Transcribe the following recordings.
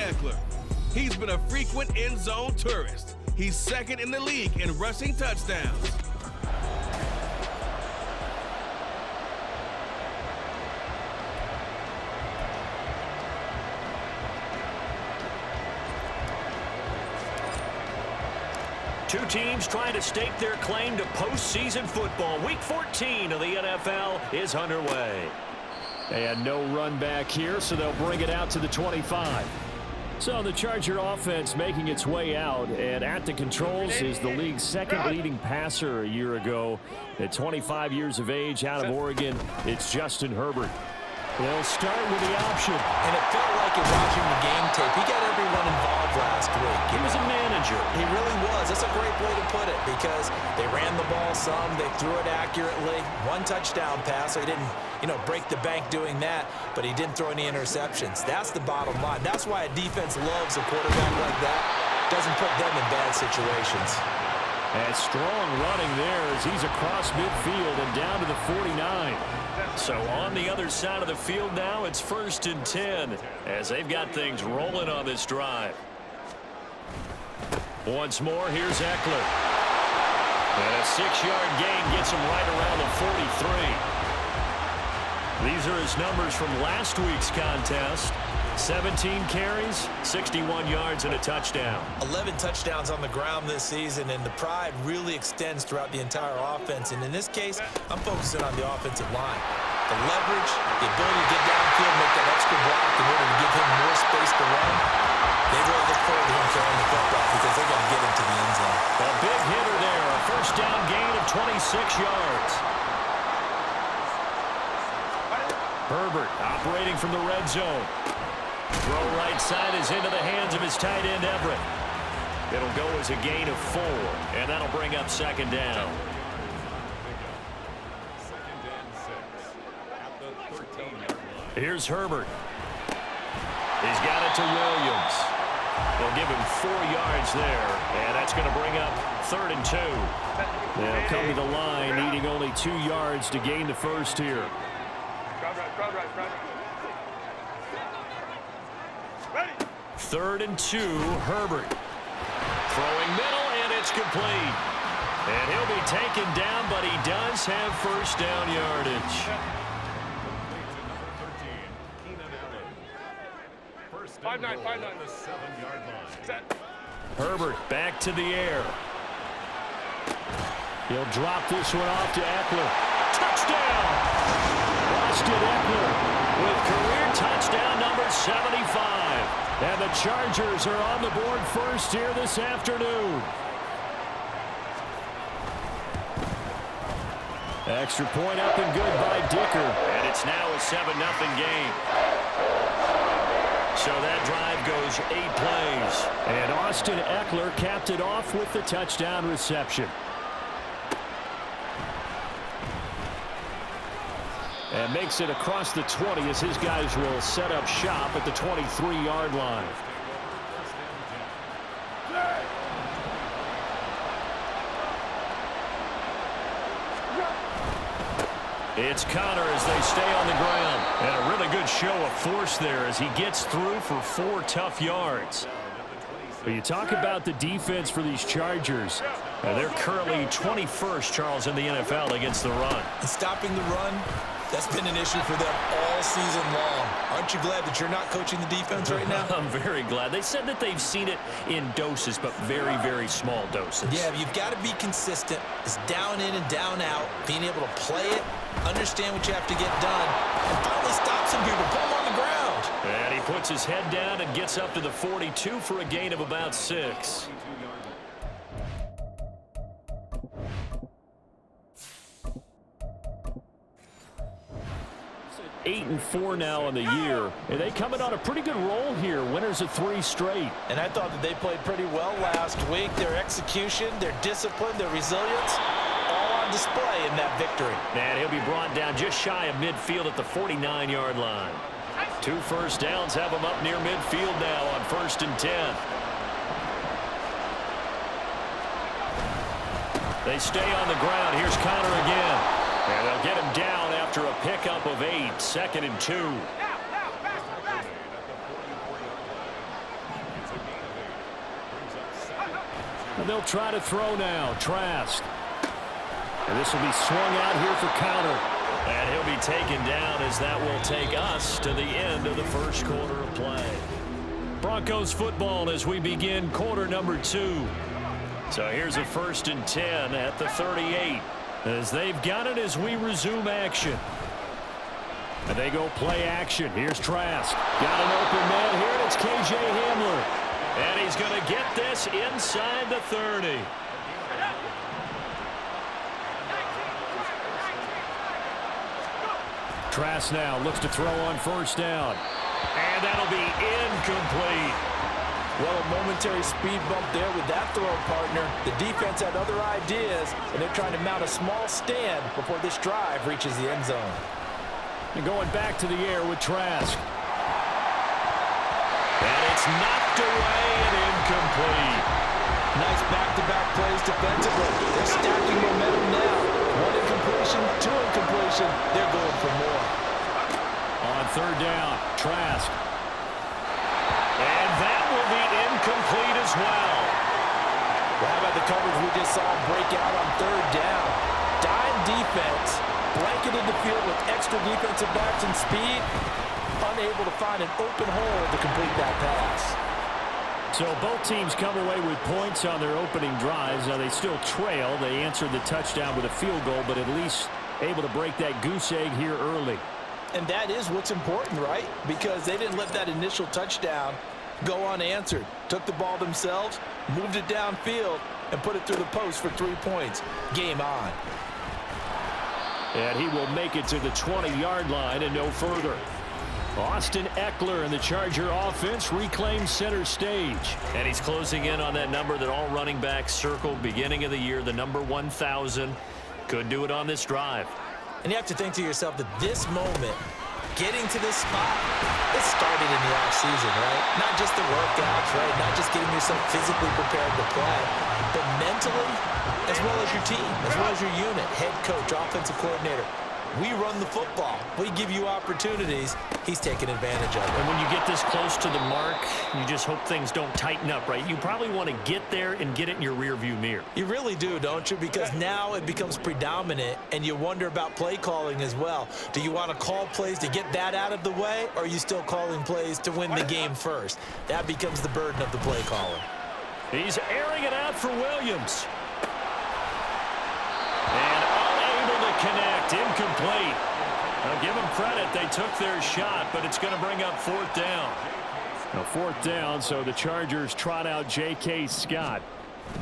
Ekeler. He's been a frequent end-zone tourist. He's second in the league in rushing touchdowns. Two teams trying to stake their claim to postseason football. Week 14 of the NFL is underway. They had no run back here, so they'll bring it out to the 25. So the Charger offense making its way out, and at the controls is the league's second leading passer a year ago. At 25 years of age, out of Oregon, it's Justin Herbert. They'll start with the option. And it felt like in watching the game tape, he got everyone involved last week. He was a manager. He really was. That's a great way to put it because they ran the ball some, they threw it accurately. One touchdown pass, so he didn't, break the bank doing that, but he didn't throw any interceptions. That's the bottom line. That's why a defense loves a quarterback like that. Doesn't put them in bad situations. And strong running there as he's across midfield and down to the 49. So on the other side of the field now, it's 1st and 10 as they've got things rolling on this drive. Once more, here's Ekeler. And a 6-yard gain gets him right around the 43. These are his numbers from last week's contest. 17 carries, 61 yards, and a touchdown. 11 touchdowns on the ground this season, and the pride really extends throughout the entire offense. And in this case, I'm focusing on the offensive line. The leverage, the ability to get downfield, make that extra block in order to give him more space to run. They really look forward to him carrying the football because they're going to get into the end zone. A big hitter there, a first down gain of 26 yards. Herbert operating from the red zone. Throw right side is into the hands of his tight end, Everett. It'll go as a gain of 4, and that'll bring up 2nd down. Here's Herbert. He's got it to Williams. They'll give him 4 yards there, and that's going to bring up 3rd and 2. They'll come to the line, needing only 2 yards to gain the first here. 3rd and 2, Herbert. Throwing middle, and it's complete. And he'll be taken down, but he does have first down yardage. 5-9, 5-9. The 7-yard line. Set. Herbert back to the air. He'll drop this one off to Ekeler. Touchdown! Austin Ekeler with career touchdown number 75. And the Chargers are on the board first here this afternoon. Extra point up and good by Dicker. And it's now a 7-0 game. So that drive goes 8 plays. And Austin Ekeler capped it off with the touchdown reception. And makes it across the 20 as his guys will set up shop at the 23-yard line. It's Connor as they stay on the ground. And a really good show of force there as he gets through for 4 tough yards. But you talk about the defense for these Chargers. They're currently 21st, Charles, in the NFL against the run. And stopping the run, that's been an issue for them all season long. Aren't you glad that you're not coaching the defense right now? I'm very glad. They said that they've seen it in doses, but very, very small doses. Yeah, you've got to be consistent. It's down in and down out, being able to play it, understand what you have to get done, and finally stop some people, put them on the ground. And he puts his head down and gets up to the 42 for a gain of about 6. 8-4 now on the year, and they coming on a pretty good roll here. Winners of 3 straight. And I thought that they played pretty well last week. Their execution, their discipline, their resilience, all on display in that victory. And he'll be brought down just shy of midfield at the 49-yard line. 2 first downs have him up near midfield now on 1st and 10. They stay on the ground. Here's Connor again. And they'll get him down after a pickup of 8, 2nd and 2. And they'll try to throw now. Trask. And this will be swung out here for counter. And he'll be taken down as that will take us to the end of the first quarter of play. Broncos football as we begin quarter number 2. So here's a 1st and 10 at the 38 as they've got it as we resume action. And they go play action. Here's Trask. Got an open man here, and it's K.J. Hamler. And he's going to get this inside the 30. Trask now looks to throw on 1st down. And that'll be incomplete. Well, a momentary speed bump there with that throw, partner. The defense had other ideas, and they're trying to mount a small stand before this drive reaches the end zone. And going back to the air with Trask. And it's knocked away and incomplete. Nice back-to-back plays defensively. They're stacking momentum now. 1 incompletion, 2 incompletion. They're going for more. On 3rd down, Trask. And that will be incomplete as well. Well, how about the coverage we just saw break out on 3rd down? Dime defense, blanketed the field with extra defensive backs and speed, unable to find an open hole to complete that pass. So both teams come away with points on their opening drives. Now they still trail. They answered the touchdown with a field goal, but at least able to break that goose egg here early. And that is what's important, right? Because they didn't let that initial touchdown go unanswered. Took the ball themselves, moved it downfield, and put it through the post for 3 points. Game on. And he will make it to the 20-yard line and no further. Austin Eckler and the Charger offense reclaims center stage. And he's closing in on that number that all running backs circled beginning of the year, the number 1,000. Could do it on this drive. And you have to think to yourself that this moment, getting to this spot, it started in the offseason, right? Not just the workouts, right? Not just getting yourself physically prepared to play, but mentally, as well as your team, as well as your unit, head coach, offensive coordinator. We run the football. We give you opportunities. He's taking advantage of it. And when you get this close to the mark, you just hope things don't tighten up, right? You probably want to get there and get it in your rearview mirror. You really do, don't you? Because now it becomes predominant, and you wonder about play calling as well. Do you want to call plays to get that out of the way, or are you still calling plays to win the game first? That becomes the burden of the play caller. He's airing it out for Williams. And unable to connect, incomplete. Now give them credit, they took their shot, but it's going to bring up 4th down. Now 4th down, so the Chargers trot out J.K. Scott.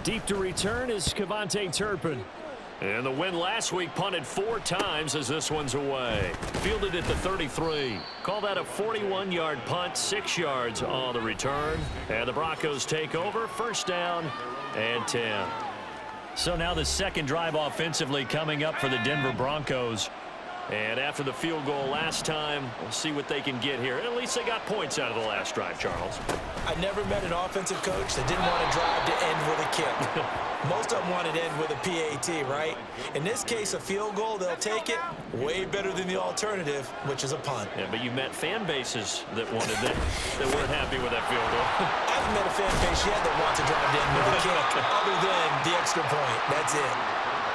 Deep to return is Kevontae Turpin. And the win last week punted 4 times as this one's away. Fielded at the 33. Call that a 41-yard punt, 6 yards on the return. And the Broncos take over, 1st down and 10. So now the second drive offensively coming up for the Denver Broncos. And after the field goal last time, we'll see what they can get here. At least they got points out of the last drive, Charles. I never met an offensive coach that didn't want to drive to end with a kick. Most of them wanted to end with a PAT, right? In this case, a field goal, they'll take it. Way better than the alternative, which is a punt. Yeah, but you met fan bases that wanted that weren't happy with that field goal. I haven't met a fan base yet that wants to drive to end with a kick, other than the extra point. That's it.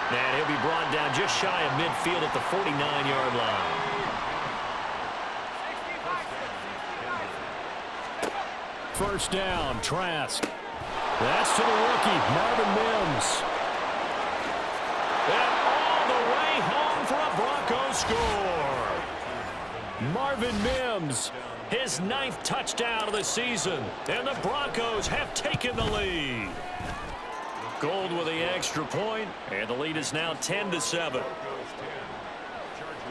And he'll be brought down just shy of midfield at the 49-yard line. First down, Trask. That's to the rookie, Marvin Mims. And all the way home for a Broncos score. Marvin Mims, his 9th touchdown of the season, and the Broncos have taken the lead. Gold with the extra point, and the lead is now 10-7.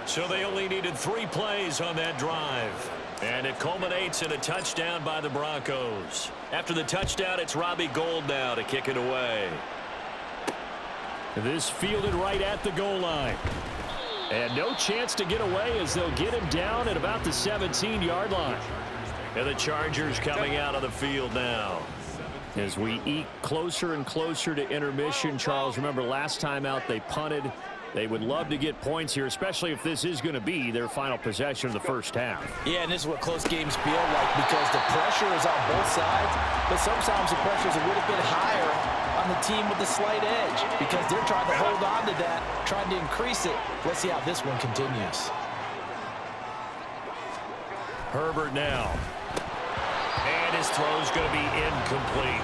So they only needed 3 plays on that drive. And it culminates in a touchdown by the Broncos. After the touchdown, it's Robbie Gould now to kick it away. This fielded right at the goal line. And no chance to get away as they'll get him down at about the 17-yard line. And the Chargers coming out of the field now. As we eke closer and closer to intermission, Charles, remember last time out they punted. They would love to get points here, especially if this is going to be their final possession of the first half. Yeah, and this is what close games feel like because the pressure is on both sides, but sometimes the pressure is a little bit higher on on the team with the slight edge because they're trying to hold on to that, trying to increase it. Let's see how this one continues. Herbert now. And his throw's going to be incomplete.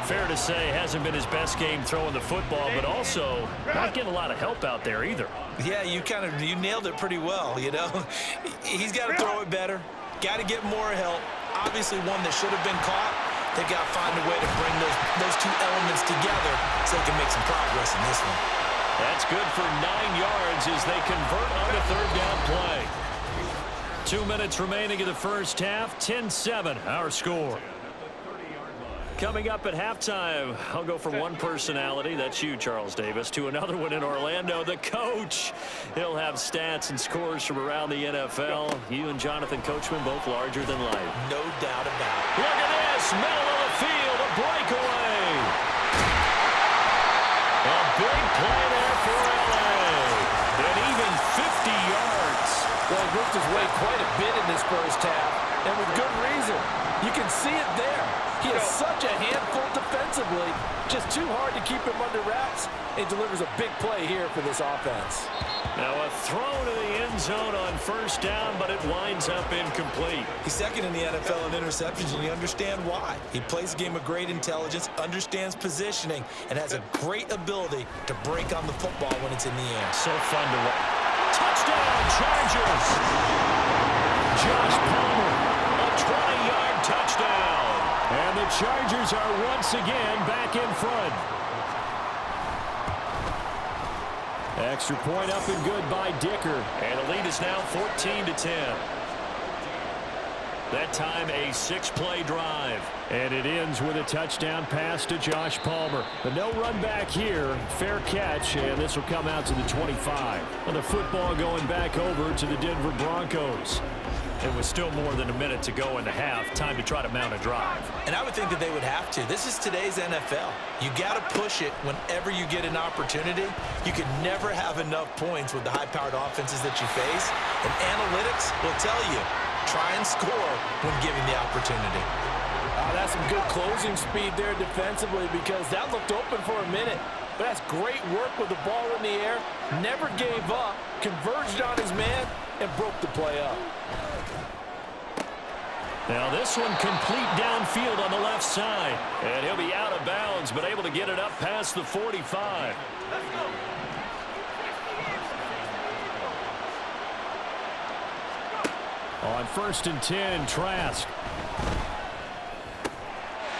Fair to say, hasn't been his best game throwing the football, but also not getting a lot of help out there either. Yeah, you nailed it pretty well, you know. He's got to throw it better. Got to get more help. Obviously one that should have been caught. They've got to find a way to bring those two elements together so they can make some progress in this one. That's good for 9 yards as they convert on the third down play. 2 minutes remaining in the first half. 10-7, our score. Coming up at halftime, I'll go from one personality, that's you, Charles Davis, to another one in Orlando, the coach. He'll have stats and scores from around the NFL. You and Jonathan Coachman both larger than life. No doubt about it. Look at this, middle of the field, a breakaway. A big play there for L.A. And even 50 yards. Well, he worked his way quite a bit in this first half, and with good reason. You can see it there. He is such a handful defensively. Just too hard to keep him under wraps. It delivers a big play here for this offense. Now a throw to the end zone on first down, but it winds up incomplete. He's second in the NFL in interceptions, and you understand why. He plays a game of great intelligence, understands positioning, and has a great ability to break on the football when it's in the air. So fun to watch. Touchdown, Chargers! Josh Palmer, a 20-yard touchdown. And the Chargers are once again back in front. Extra point up and good by Dicker. And the lead is now 14-10. That time a 6-play drive. And it ends with a touchdown pass to Josh Palmer. But no run back here. Fair catch, and this will come out to the 25. And the football going back over to the Denver Broncos. It was still more than a minute to go in the half. Time to try to mount a drive. And I would think that they would have to. This is today's NFL. You got to push it whenever you get an opportunity. You can never have enough points with the high-powered offenses that you face. And analytics will tell you, try and score when given the opportunity. That's some good closing speed there defensively because that looked open for a minute. But that's great work with the ball in the air. Never gave up, converged on his man, and broke the play up. Now this one complete downfield on the left side. And he'll be out of bounds, but able to get it up past the 45. On 1st and 10, Trask.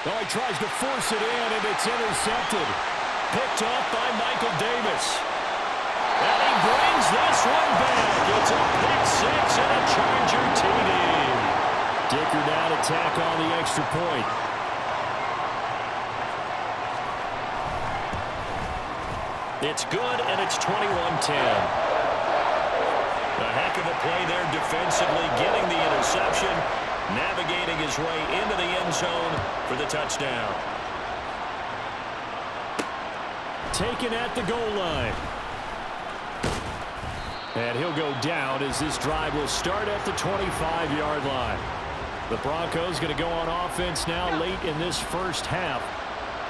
Oh, he tries to force it in, and it's intercepted. Picked off by Michael Davis. And he brings this one back. It's a pick six and a Charger TD. Dicker down to tack on the extra point. It's good, and it's 21-10. A heck of a play there defensively, getting the interception, navigating his way into the end zone for the touchdown. Taken at the goal line. And he'll go down as this drive will start at the 25-yard line. The Broncos going to go on offense now late in this first half.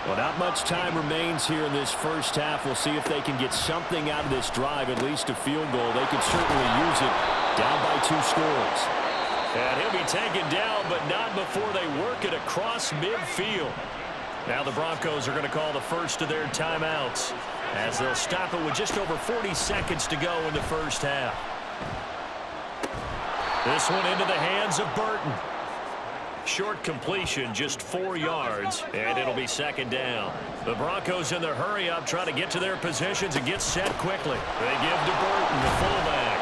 Well, not much time remains here in this first half. We'll see if they can get something out of this drive, at least a field goal. They could certainly use it. Down by 2 scores. And he'll be taken down, but not before they work it across midfield. Now the Broncos are going to call the first of their timeouts as they'll stop it with just over 40 seconds to go in the first half. This one into the hands of Burton. Short completion, just 4 yards, and it'll be second down. The Broncos in their hurry-up try to get to their positions and get set quickly. They give to Burton, the fullback.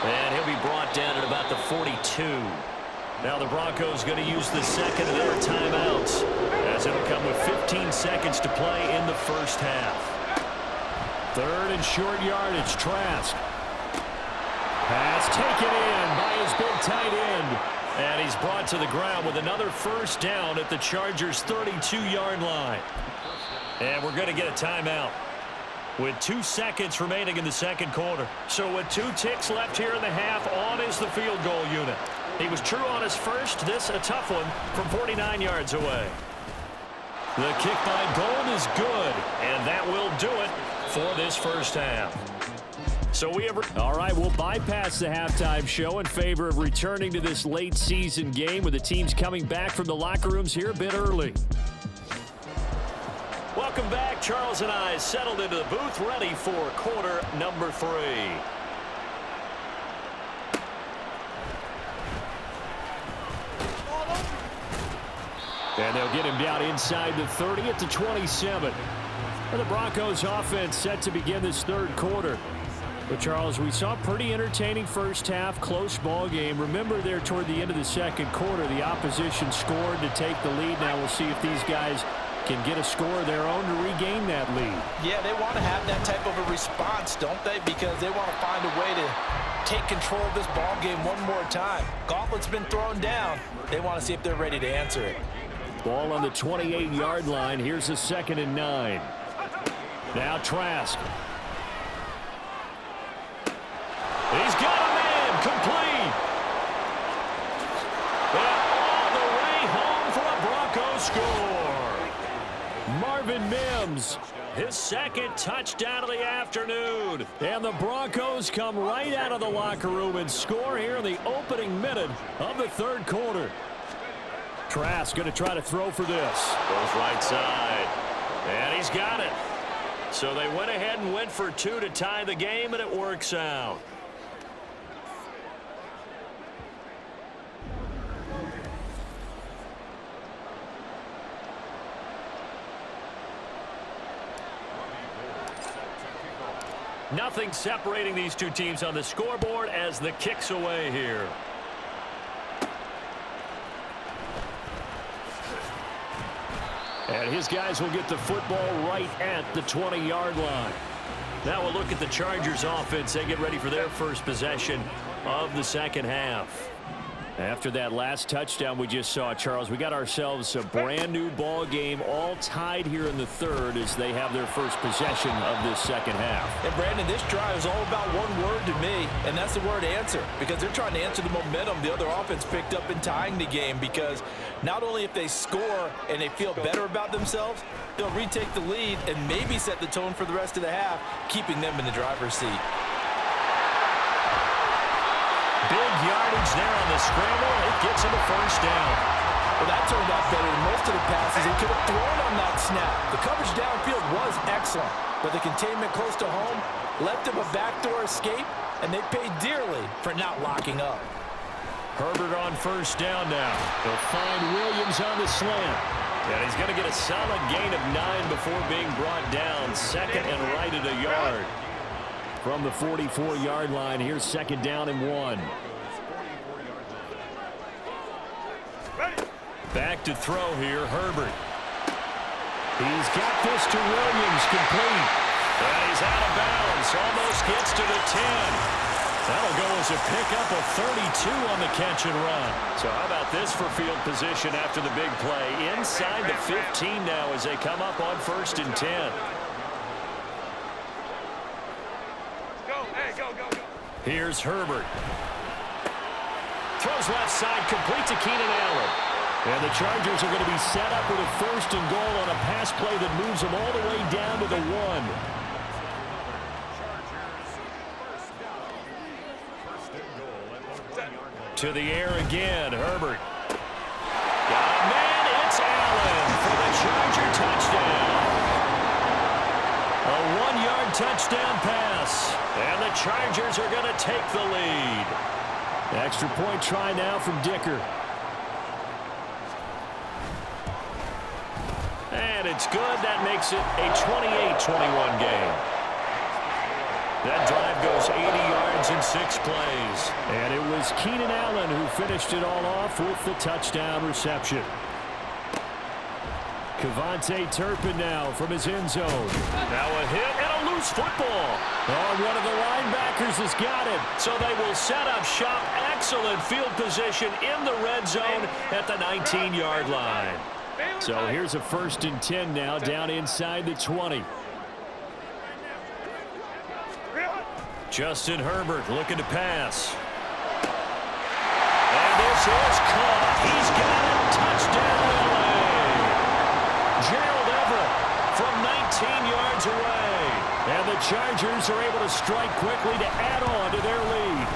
And he'll be brought down at about the 42. Now the Broncos going to use the second of their timeouts as it'll come with 15 seconds to play in the first half. 3rd and short yardage, Trask. Pass taken in by his big tight end. And he's brought to the ground with another first down at the Chargers' 32-yard line. And we're going to get a timeout with 2 seconds remaining in the second quarter. So with 2 ticks left here in the half, on is the field goal unit. He was true on his first. This a tough one from 49 yards away. The kick by Gold is good, and that will do it for this first half. So we have... All right, we'll bypass the halftime show in favor of returning to this late season game with the teams coming back from the locker rooms here a bit early. Welcome back. Charles and I settled into the booth, ready for quarter number 3. And they'll get him down inside the 30 at the 27. And the Broncos offense set to begin this third quarter. But, Charles, we saw a pretty entertaining first half, close ball game. Remember there toward the end of the second quarter, the opposition scored to take the lead. Now we'll see if these guys can get a score of their own to regain that lead. Yeah, they want to have that type of a response, don't they? Because they want to find a way to take control of this ball game one more time. Gauntlet's been thrown down. They want to see if they're ready to answer it. Ball on the 28-yard line. Here's a 2nd and 9. Now Trask. He's got a man complete. And all the way home for a Bronco score. Marvin Mims, his second touchdown of the afternoon. And the Broncos come right out of the locker room and score here in the opening minute of the third quarter. Trask going to try to throw for this. Goes right side. And he's got it. So they went ahead and went for 2 to tie the game, and it works out. Nothing separating these two teams on the scoreboard as the kick's away here. And his guys will get the football right at the 20-yard line. Now we'll look at the Chargers offense. They get ready for their first possession of the second half. After that last touchdown we just saw, Charles, we got ourselves a brand new ball game, all tied here in the third as they have their first possession of this second half. And Brandon, this drive is all about one word to me, and that's the word answer, because they're trying to answer the momentum the other offense picked up in tying the game, because not only if they score and they feel better about themselves, they'll retake the lead and maybe set the tone for the rest of the half, keeping them in the driver's seat. Big yardage there on the scramble. It gets him a first down. Well, that turned out better than most of the passes he could have thrown on that snap. The coverage downfield was excellent, but the containment close to home left him a backdoor escape, and they paid dearly for not locking up. Herbert on first down now. They'll find Williams on the slant. And he's going to get a solid gain of 9 before being brought down. Second and right at a yard. From the 44-yard line, here's 2nd down and 1. Back to throw here, Herbert. He's got this to Williams, complete. And he's out of bounds, almost gets to the 10. That'll go as a pickup of 32 on the catch and run. So how about this for field position after the big play? Inside the 15 now as they come up on 1st and 10. Here's Herbert. Throws left side, complete to Keenan Allen. And the Chargers are going to be set up with a 1st and goal on a pass play that moves them all the way down to the 1. To the air again, Herbert. Got a man, it's Allen for the Charger touchdown. A 1-yard touchdown pass. And the Chargers are going to take the lead. Extra point try now from Dicker. And it's good. That makes it a 28-21 game. That drive goes 80 yards in 6 plays. And it was Keenan Allen who finished it all off with the touchdown reception. Kevontae Turpin now from his end zone. Now a hit and a loose football. Oh, one of the linebackers has got it. So they will set up shop. Excellent field position in the red zone at the 19-yard line. So here's a 1st and 10 now down inside the 20. Justin Herbert looking to pass. And this is caught. He's got it. Touchdown, LA. yards away. And the Chargers are able to strike quickly to add on to their lead.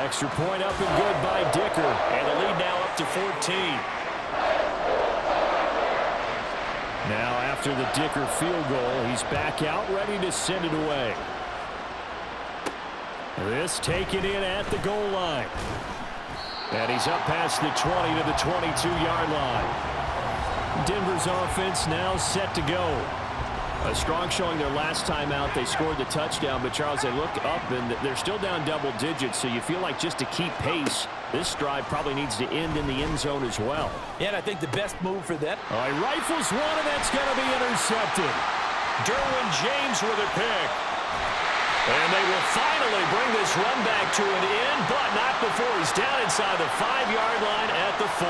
Extra point up and good by Dicker. And the lead now up to 14. Now after the Dicker field goal, he's back out ready to send it away. This taken in at the goal line. And he's up past the 20 to the 22-yard line. Denver's offense now set to go. A strong showing their last time out. They scored the touchdown, but Charles, they look up and they're still down double digits, so you feel like just to keep pace, this drive probably needs to end in the end zone as well. Yeah, and I think the best move for them. All right, rifles one, and that's going to be intercepted. Derwin James with a pick. And they will finally bring this run back to an end, but not before he's down inside the 5-yard line at the 4.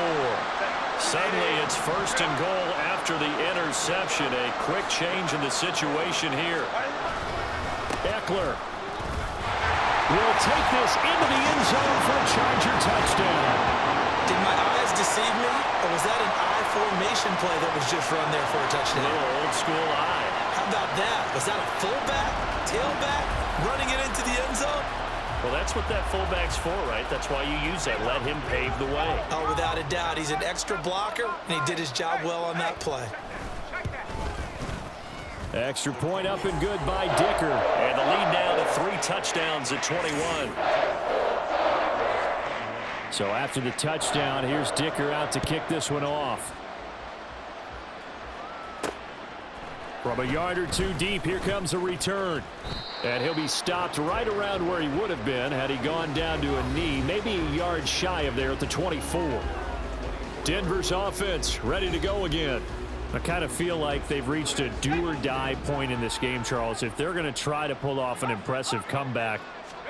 Suddenly it's first and goal after the interception. A quick change in the situation here. Eckler will take this into the end zone for a Charger touchdown. Did my eyes deceive me, or was that an I formation play that was just run there for a touchdown? A little old school eye. How about that? Was that a fullback, tailback, running it into the end zone? Well, that's what that fullback's for, right? That's why you use that. Let him pave the way. Oh, without a doubt. He's an extra blocker, and he did his job well on that play. Extra point up and good by Dicker. And the lead now to 3 touchdowns at 21. So after the touchdown, here's Dicker out to kick this one off. From a yard or two deep, here comes a return. And he'll be stopped right around where he would have been had he gone down to a knee, maybe a yard shy of there at the 24. Denver's offense ready to go again. I kind of feel like they've reached a do-or-die point in this game, Charles. If they're going to try to pull off an impressive comeback,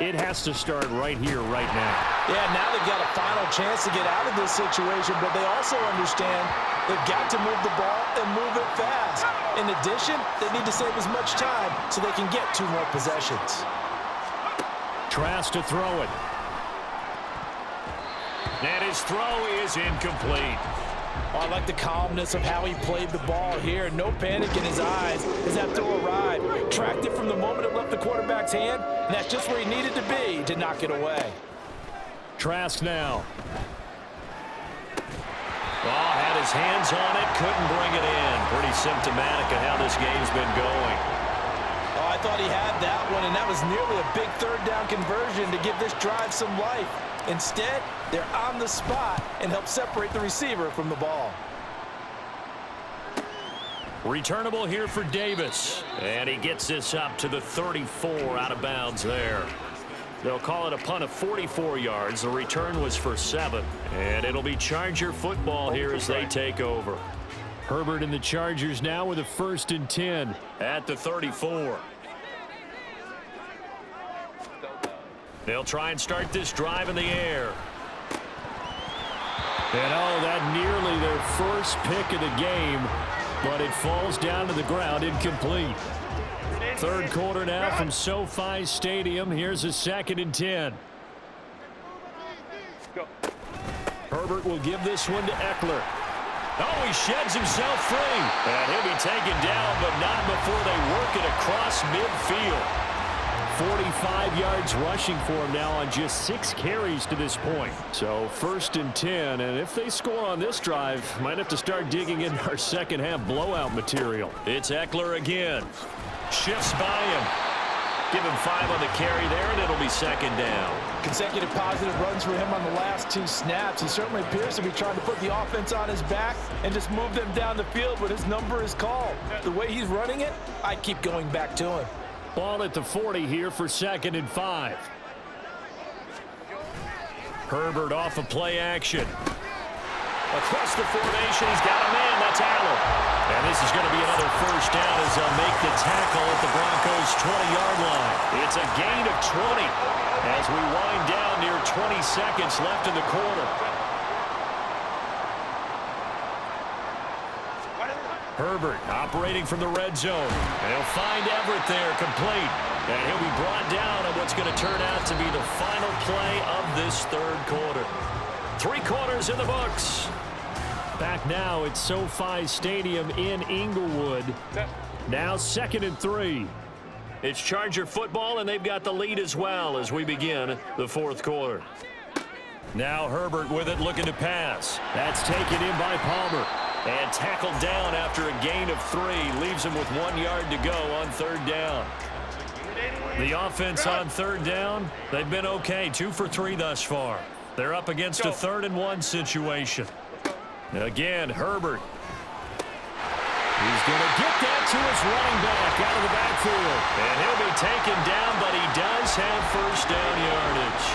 it has to start right here, right now. Yeah, now they've got a final chance to get out of this situation, but they also understand they've got to move the ball and move it fast. In addition, they need to save as much time so they can get 2 more possessions. Trask to throw it. And his throw is incomplete. Oh, I like the calmness of how he played the ball here. No panic in his eyes as that throw arrived. Tracked it from the moment it left the quarterback's hand, and that's just where he needed to be to knock it away. Trask now. Oh, had his hands on it, couldn't bring it in. Pretty symptomatic of how this game's been going. Oh, I thought he had that one, and that was nearly a big 3rd down conversion to give this drive some life. Instead, they're on the spot and help separate the receiver from the ball. Returnable here for Davis. And he gets this up to the 34 out of bounds there. They'll call it a punt of 44 yards. The return was for 7. And it'll be Charger football here as they take over. Herbert and the Chargers now with a 1st and 10. At the 34. They'll try and start this drive in the air. And oh, that nearly their first pick of the game, but it falls down to the ground incomplete. 3rd quarter now from SoFi Stadium. Here's a 2nd and 10. Herbert will give this one to Eckler. Oh, he sheds himself free. And he'll be taken down, but not before they work it across midfield. 45 yards rushing for him now on just 6 carries to this point. So 1st and 10, and if they score on this drive, might have to start digging in our second half blowout material. It's Eckler again. Shifts by him. Give him 5 on the carry there, and it'll be 2nd down. Consecutive positive runs for him on the last 2 snaps. He certainly appears to be trying to put the offense on his back and just move them down the field when his number is called. The way he's running it, I keep going back to him. Ball at the 40 here for 2nd and 5. Herbert off of play action. Across the formation, he's got a man. That's Allen. And this is going to be another 1st down as they'll make the tackle at the Broncos' 20-yard line. It's a gain of 20 as we wind down near 20 seconds left in the quarter. Herbert operating from the red zone. And he'll find Everett there, complete. And he'll be brought down on what's going to turn out to be the final play of this 3rd quarter. 3 quarters in the books. Back now at SoFi Stadium in Inglewood. Now 2nd and 3. It's Charger football, and they've got the lead as well as we begin the 4th quarter. Now Herbert with it, looking to pass. That's taken in by Palmer. And tackled down after a gain of 3. Leaves him with 1 yard to go on 3rd down. The offense on 3rd down, they've been okay. 2 for 3 thus far. They're up against a 3rd and 1 situation. Again, Herbert. He's going to get that to his running back out of the backfield. And he'll be taken down, but he does have 1st down yardage.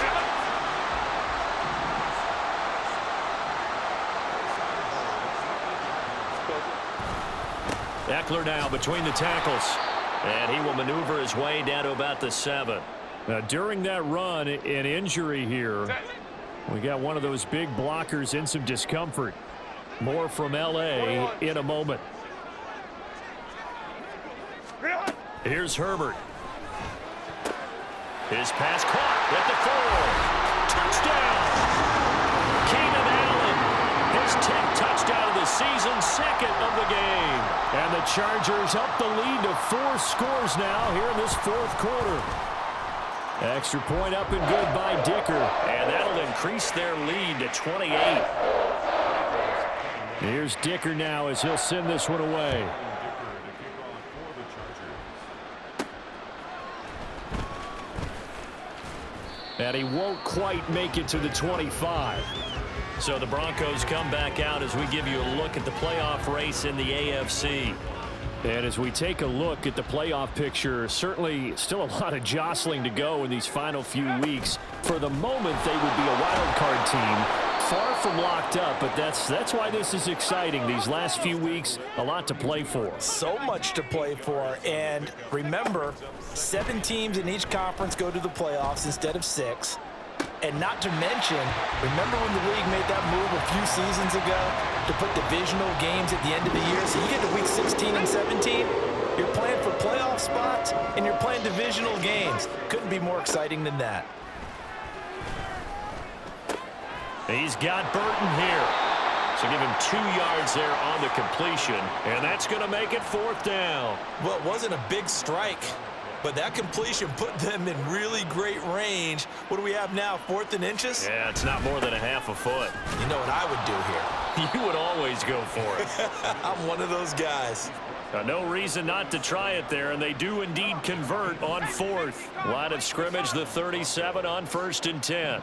Eckler now between the tackles. And he will maneuver his way down to about the 7. Now, during that run, an injury here. We got one of those big blockers in some discomfort. More from L.A. in a moment. Here's Herbert. His pass caught at the 4. Touchdown! Keenan Allen, his 10th touchdown of the season, 2nd of the game. And the Chargers up the lead to 4 scores now here in this 4th quarter. Extra point up and good by Dicker. And that'll increase their lead to 28. Here's Dicker now as he'll send this one away. And he won't quite make it to the 25. So the Broncos come back out as we give you a look at the playoff race in the AFC. And as we take a look at the playoff picture, certainly still a lot of jostling to go in these final few weeks. For the moment, they would be a wild card team. Far from locked up, but that's why this is exciting. These last few weeks, a lot to play for. So much to play for. And remember, 7 teams in each conference go to the playoffs instead of 6. And not to mention, remember when the league made that move a few seasons ago to put divisional games at the end of the year? So you get to week 16 and 17, you're playing for playoff spots, and you're playing divisional games. Couldn't be more exciting than that. He's got Burton here. So give him 2 yards there on the completion. And that's going to make it 4th down. Well, it wasn't a big strike, but that completion put them in really great range. What do we have now, 4th and inches? Yeah, it's not more than a half a foot. You know what I would do here? You would always go for it. I'm one of those guys. No reason not to try it there, and they do indeed convert on 4th. Line of scrimmage, the 37 on 1st and 10.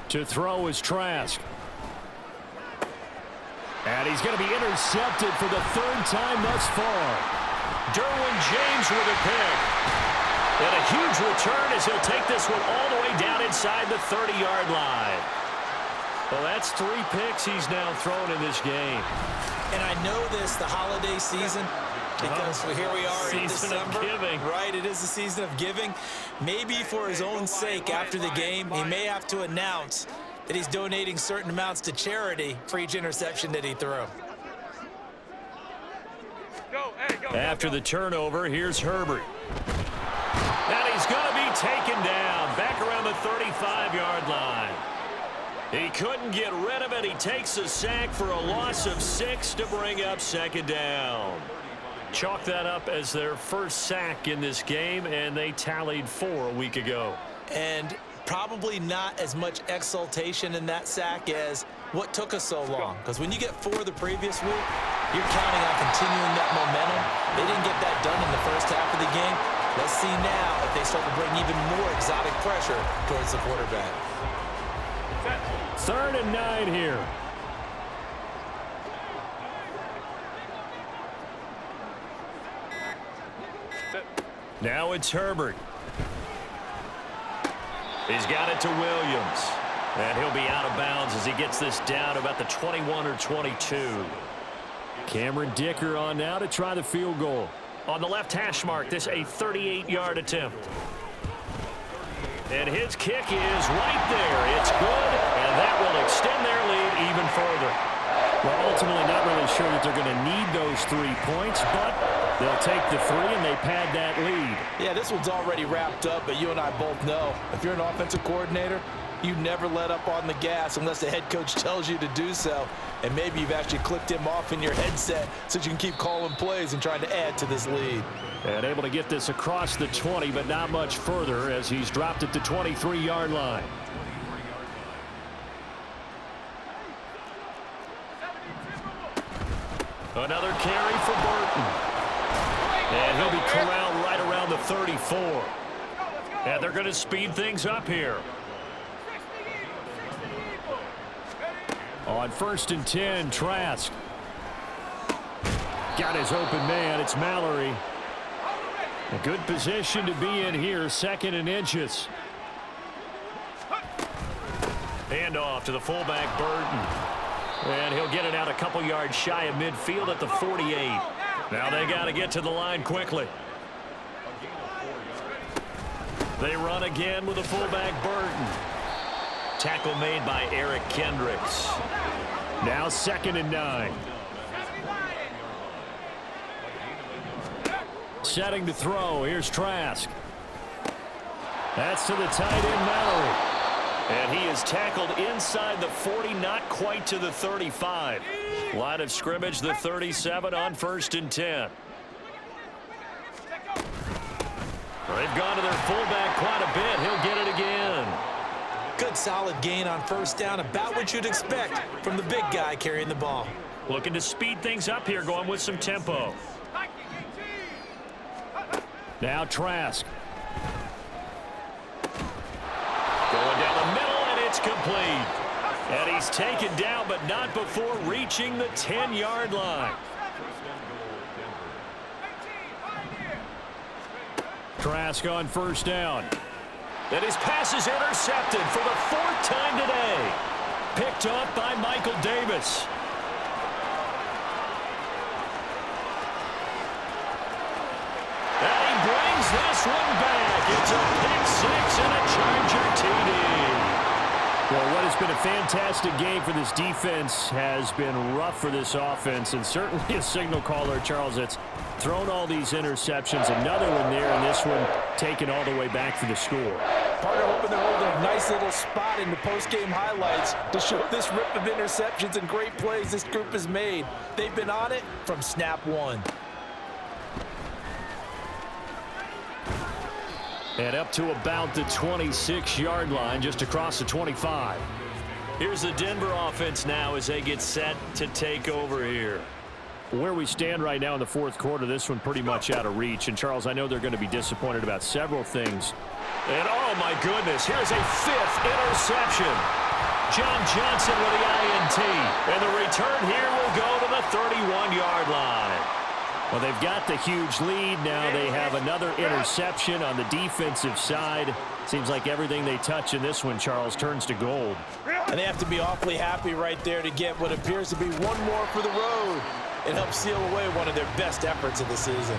To throw is Trask. And he's going to be intercepted for the 3rd time thus far. Derwin James with a pick. And a huge return as he'll take this one all the way down inside the 30-yard line. Well, that's 3 picks he's now thrown in this game. And I know this, the holiday season, because here we are in December. Season of giving. Right, it is the season of giving. Maybe for his own sake after the game, he may have to announce that he's donating certain amounts to charity for each interception that he threw. After the turnover, here's Herbert. And he's going to be taken down back around the 35-yard line. He couldn't get rid of it. He takes a sack for a loss of 6 to bring up 2nd down. Chalk that up as their first sack in this game, and they tallied 4 a week ago. And probably not as much exultation in that sack as what took us so long. Because when you get 4 the previous week, you're counting on continuing that momentum. They didn't get that done in the first half of the game. Let's see now if they start to bring even more exotic pressure towards the quarterback. 3rd and 9 here. Now it's Herbert. He's got it to Williams. And he'll be out of bounds as he gets this down about the 21 or 22. Cameron Dicker on now to try the field goal. On the left hash mark, this a 38-yard attempt. And his kick is right there. It's good, and that will extend their lead even further. Well, ultimately not really sure that they're going to need those 3 points, but they'll take the 3 and they pad that lead. Yeah, this one's already wrapped up, but you and I both know if you're an offensive coordinator, You never let up on the gas unless the head coach tells you to do so. And maybe you've actually clicked him off in your headset so you can keep calling plays and trying to add to this lead. And able to get this across the 20, but not much further as he's dropped at the 23-yard line. Another carry for Burton. And he'll be corralled right around the 34. And they're going to speed things up here. On 1st and 10, Trask. Got his open man. It's Mallory. A good position to be in here. 2nd and inches. Hand off to the fullback, Burton. And he'll get it out a couple yards shy of midfield at the 48. Now they got to get to the line quickly. They run again with the fullback, Burton. Tackle made by Eric Kendricks. Now 2nd and 9. Setting to throw. Here's Trask. That's to the tight end, Mallory. And he is tackled inside the 40, not quite to the 35. Line of scrimmage, the 37 on 1st and 10. They've gone to their fullback quite a bit. He'll get it again. Good solid gain on 1st down, about what you'd expect from the big guy carrying the ball. Looking to speed things up here, going with some tempo. Now Trask. Going down the middle, and it's complete. And he's taken down, but not before reaching the 10-yard line. Trask on 1st down. And his pass is intercepted for the 4th time today. Picked off by Michael Davis. And he brings this one back. It's a pick 6 and a Charger TD. Well, what has been a fantastic game for this defense has been rough for this offense, and certainly a signal caller, Charles, that's thrown all these interceptions. Another one there, and this one taken all the way back for the score. Partner hoping they're holding a nice little spot in the post-game highlights to show this rip of interceptions and great plays this group has made. They've been on it from snap one. And up to about the 26-yard line, just across the 25. Here's the Denver offense now as they get set to take over here. Where we stand right now in the 4th quarter, this one pretty much out of reach. And, Charles, I know they're going to be disappointed about several things. And, oh, my goodness, here's a 5th interception. John Johnson with the INT. And the return here will go to the 31-yard line. Well, they've got the huge lead. Now they have another interception on the defensive side. Seems like everything they touch in this one, Charles, turns to gold. And they have to be awfully happy right there to get what appears to be one more for the road. It helps seal away one of their best efforts of the season.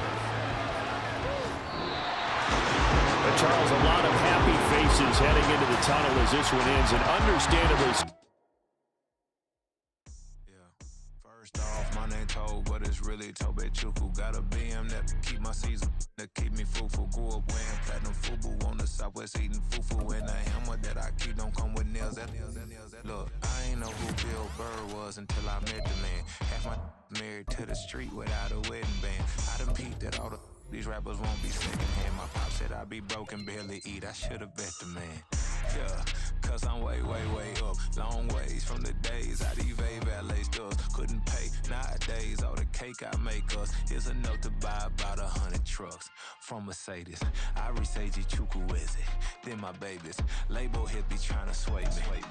But Charles, a lot of happy faces heading into the tunnel as this one ends, and understandably. First off, my name Toad, but it's really Tobe Chuku. Got a BM that keep my season, that keep me fruitful. Grew up wearing platinum FUBU on the Southwest eating fufu. And the hammer that I keep don't come with nails. Look, I ain't know who Bill Burr was until I met the man. Half my married to the street without a wedding band. I done peeped at all the these rappers won't be secondhand. My pop said I be broke and barely eat. I should've bet the man. Yeah, cause I'm way, way, way up. Long ways from the days I these valet stores couldn't pay. Nowadays, all the cake I make us is enough to buy about 100 trucks from Mercedes. I resage Chukwueze, then my babies. Label hit be trying to sway me,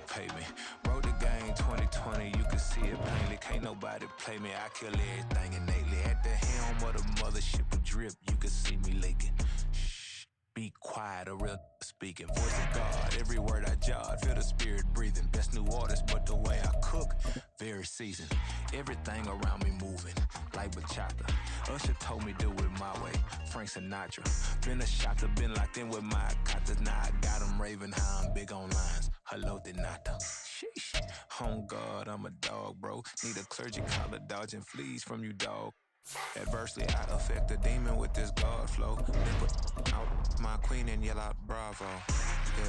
pay me. Wrote the game 2020, you can see it plainly. Can't nobody play me, I kill everything innately. At the helm of the mothership of drip, you can see me leaking. Shh, be quiet, a real speaking. Voice of God, every word I jot, feel the spirit breathing. Best new artist, but the way I cook, very seasoned. Everything around me moving, like bachata. Usher told me do it my way, Frank Sinatra. Been a shotter, been locked in with my katas. Now I got them raving how I'm big on lines. Hello, de nata. Sheesh. On God, I'm a dog, bro. Need a clergy collar, dodging fleas from you, dog. Adversely, I affect the demon with this God flow. Then put out my queen and yell out bravo. Yeah.